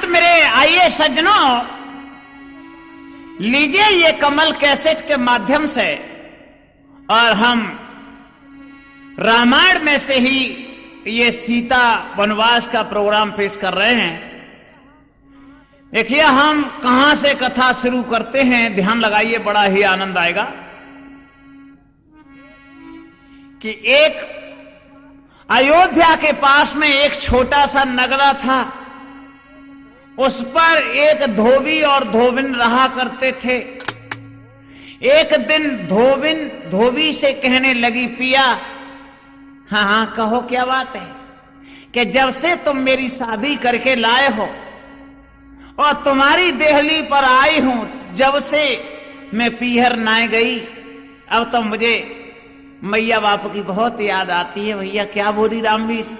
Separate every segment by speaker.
Speaker 1: अर्थात मेरे आइए सज्जनों, लीजिए ये कमल कैसेट के माध्यम से, और हम रामायण में से ही ये सीता वनवास का प्रोग्राम पेश कर रहे हैं। देखिए हम कहां से कथा शुरू करते हैं, ध्यान लगाइए, बड़ा ही आनंद आएगा। कि एक अयोध्या के पास में एक छोटा सा नगरा था, उस पर एक धोबी और धोबिन रहा करते थे। एक दिन धोबिन धोबी से कहने लगी, पिया, हाँ हाँ कहो क्या बात है, कि जब से तुम मेरी शादी करके लाए हो और तुम्हारी देहली पर आई हूं, जब से मैं पीहर नाय गई, अब तो मुझे मैया बाप की बहुत याद आती है। भैया क्या बोली रामवीर?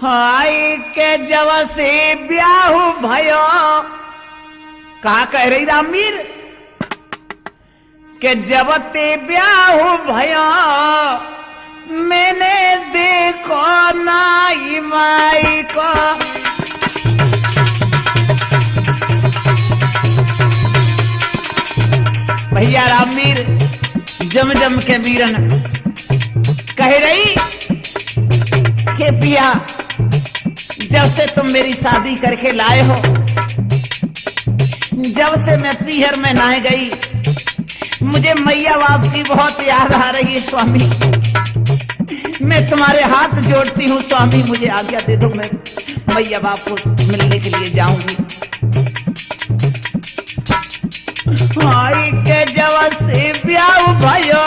Speaker 1: हाय के जब से ब्याह भयो, कहा कह रही रामवीर? के जब ते ब्याह भयो, मैंने देखो नाई माई को। भैया रामवीर जम जम के वीरन कह रही कि पिया, जब से तुम मेरी शादी करके लाए हो, जब से मैं पीहर में नहाए गई, मुझे मैया बाप की बहुत याद आ रही है। स्वामी मैं तुम्हारे हाथ जोड़ती हूँ, स्वामी मुझे आज्ञा दे दो, मैं मैया बाप को मिलने के लिए जाऊंगी। आई के जब से ब्याह भयो,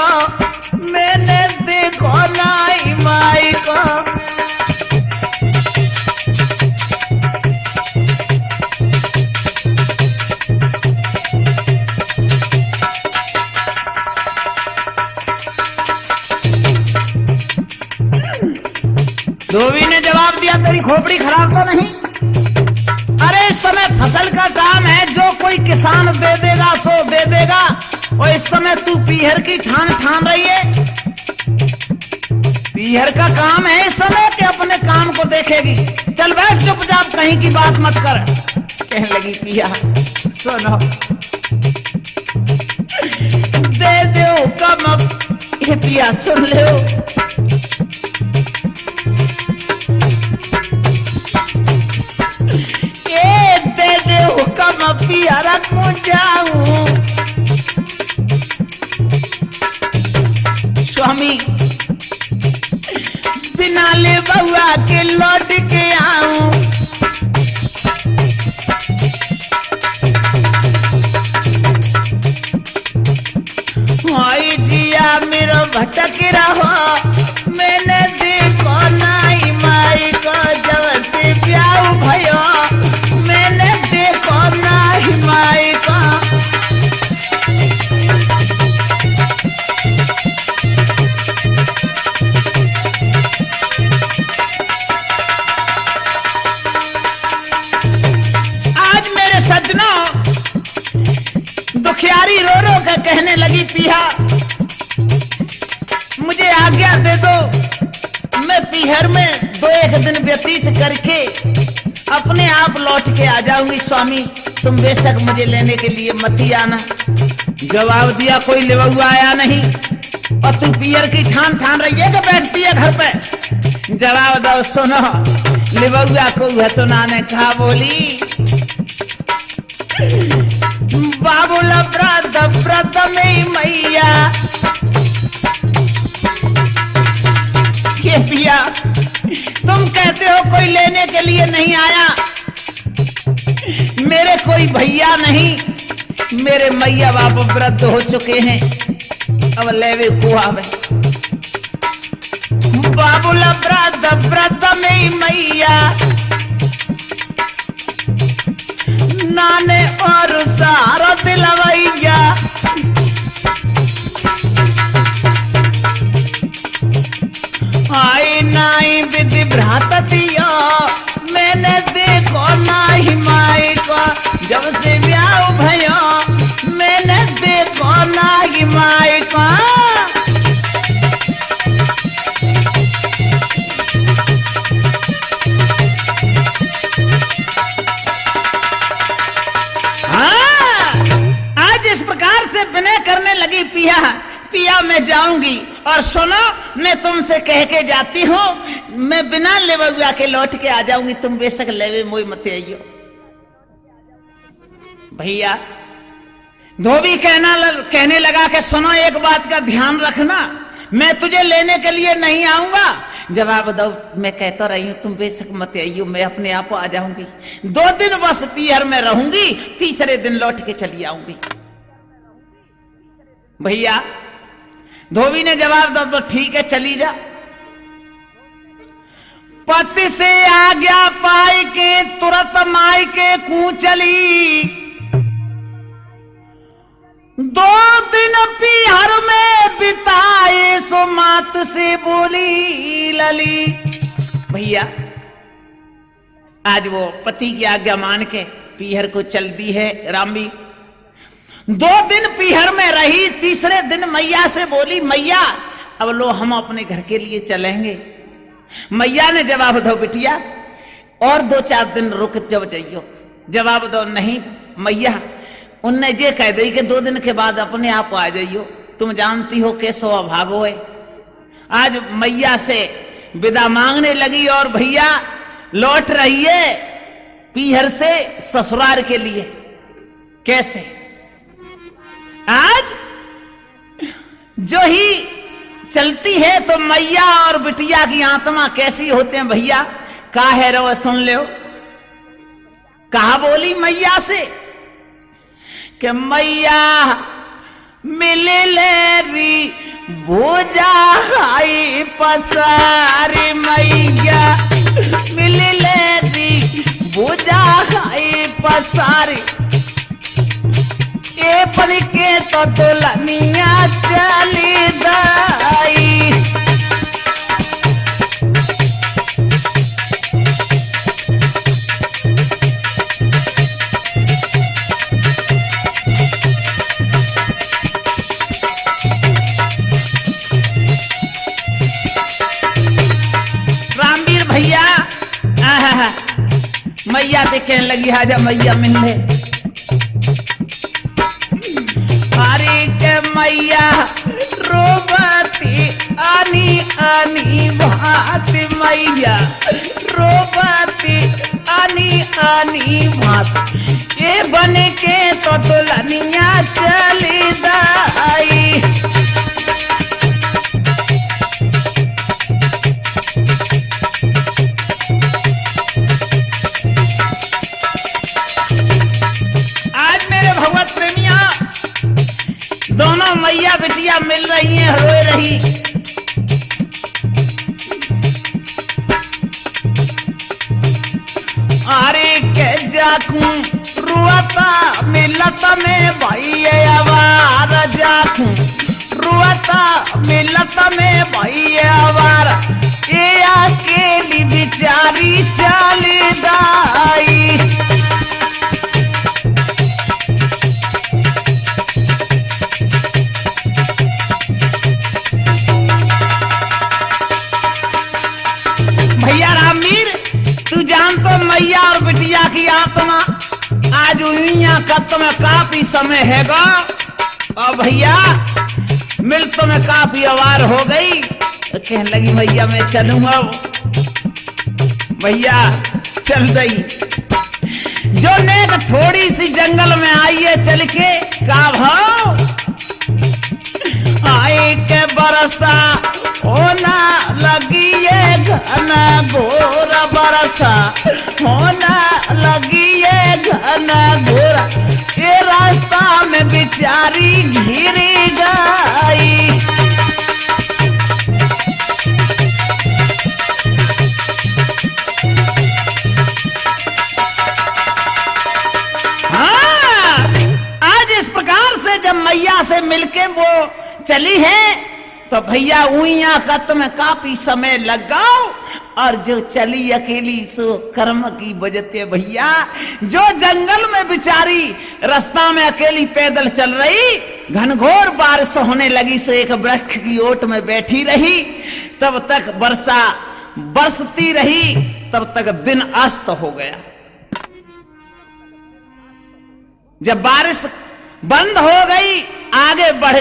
Speaker 1: मैंने देखो नाई माई को। धोबी ने जवाब दिया, तेरी खोपड़ी खराब तो नहीं? अरे इस समय फसल का काम है, जो कोई किसान दे देगा सो दे देगा, और इस समय तू पीहर की ठान रही है। पीहर का काम है इस समय कि अपने काम को देखेगी। चल बैठ चुपचाप, कहीं की बात मत कर। कहने लगी, पिया सुनो, दे दो कम, ये पिया सुन लो, हुक्म पियारा को जाऊं। स्वामी बिना ले बउआ के लौट के आऊं। हाय जिया मेरो भटक रहो, मैंने देखो नाई माई को। जब से ब्याह भयो, मैंने देखो नाई माई को। आज मेरे सज्जनों, दुखियारी रो रो कर कहने लगी, पिया मुझे आज्ञा दे दो, मैं पीहर में 2-1 दिन व्यतीत करके अपने आप लौट के आ जाऊंगी। स्वामी तुम बेशक मुझे लेने के लिए मत ही आना। जवाब दिया, कोई लेवा आया नहीं, और तू पीहर की ठान रही है कि बैठती है घर पे? जवाब दो, सुनो, लेवा को वह तो ना ने कहा, बोली बाबूला व्रत में मैया, ये पिया तुम कहते हो कोई लेने के लिए नहीं आया, मेरे कोई भैया नहीं, मेरे मैया बाप वृद्ध हो चुके हैं, अब लेवे को आवे। बाबूला व्रत में मैया, नाने और सारा दिलवैया। आई नाई विधि भ्राततिया, मैंने देखो नाई माई को। जब से ब्याह भयो, मैंने देखो नाई माई को। और सुनो, मैं तुमसे कह के जाती हूं, मैं बिना लेवुआ के लौट के आ जाऊंगी, तुम बेशक लेवे मोई मत आइयो। भैया धोबी कहने लगा कि सुनो, एक बात का ध्यान रखना, मैं तुझे लेने के लिए नहीं आऊंगा। जवाब दो, मैं कहता रही हूं, तुम बेशक मत आइयो, मैं अपने आप आ जाऊंगी। 2 दिन बस पीहर में रहूंगी, तीसरे दिन लौट के चली आऊंगी। भैया धोबी ने जवाब दो, तो ठीक है, चली जा। पति से आज्ञा पाई के तुरंत माई के कू चली, 2 दिन पीहर में बिताए, सो मात से बोली लली। भैया आज वो पति की आज्ञा मान के पीहर को चल दी है रामी। 2 दिन पीहर में रही, तीसरे दिन मैया से बोली, मैया अब लो हम अपने घर के लिए चलेंगे। मैया ने जवाब दो, बिटिया और 2-4 दिन रुक जब जाइयो। जवाब दो, नहीं मैया, उनने ये कह दी कि 2 दिन के बाद अपने आप आ जाइयो, तुम जानती हो कैसो अभागो है। आज मैया से विदा मांगने लगी और भैया लौट रही है पीहर से ससुराल के लिए। कैसे आज जो ही चलती है तो मैया और बिटिया की आत्मा कैसी होते हैं भैया, का है रो सुन लो। कहा बोली मैया से कि मैया मिल लेरी भोजा आई पसारी, मैया मिल लेरी भोजा आई पसारी, ए पल के तो दुल्हनिया चली गई। रामवीर भैया मैया से कहने लगी, आजा मैया मिलने। मैया रोबती आनी आनी भात, मैया रोबती आनी आनी भात, ये बन के तो दुल्हनिया चली गई। आज मेरे भगवत प्रेमिया दोनों मैया बिटिया मिल रही हैं, रोए रही। अरे के जाकू रुआता मिलत में भाई आवार, जाकू रुआता मिलत में भाई आवार, ये अकेली बिचारी चली गई। भैया रामवीर, तू जान तो मैया और बिटिया की आत्मा आज उइया कत्त में काफी समय हैगा, और भैया मिल तो में काफी अवार हो गई। तो कहने लगी मैया मैं चलूंगा। भैया चल गई। जो नेक थोड़ी सी जंगल में आई है चल के, का भाव आए के बरसा होना लगी ये घना घोर, बरसा होना लगी ये घना घोर, ये रास्ता में बिचारी घिरी गई। हाँ, आज इस प्रकार से जब मैया से मिलके वो चली है तो भैया उइया कत में काफी समय लगा, और जो चली अकेली सो कर्म की बजते। भैया जो जंगल में बिचारी रास्ता में अकेली पैदल चल रही, घनघोर बारिश होने लगी, सो एक वृक्ष की ओट में बैठी रही। तब तक वर्षा बरसती रही, तब तक दिन अस्त हो गया। जब बारिश बंद हो गई, आगे बढ़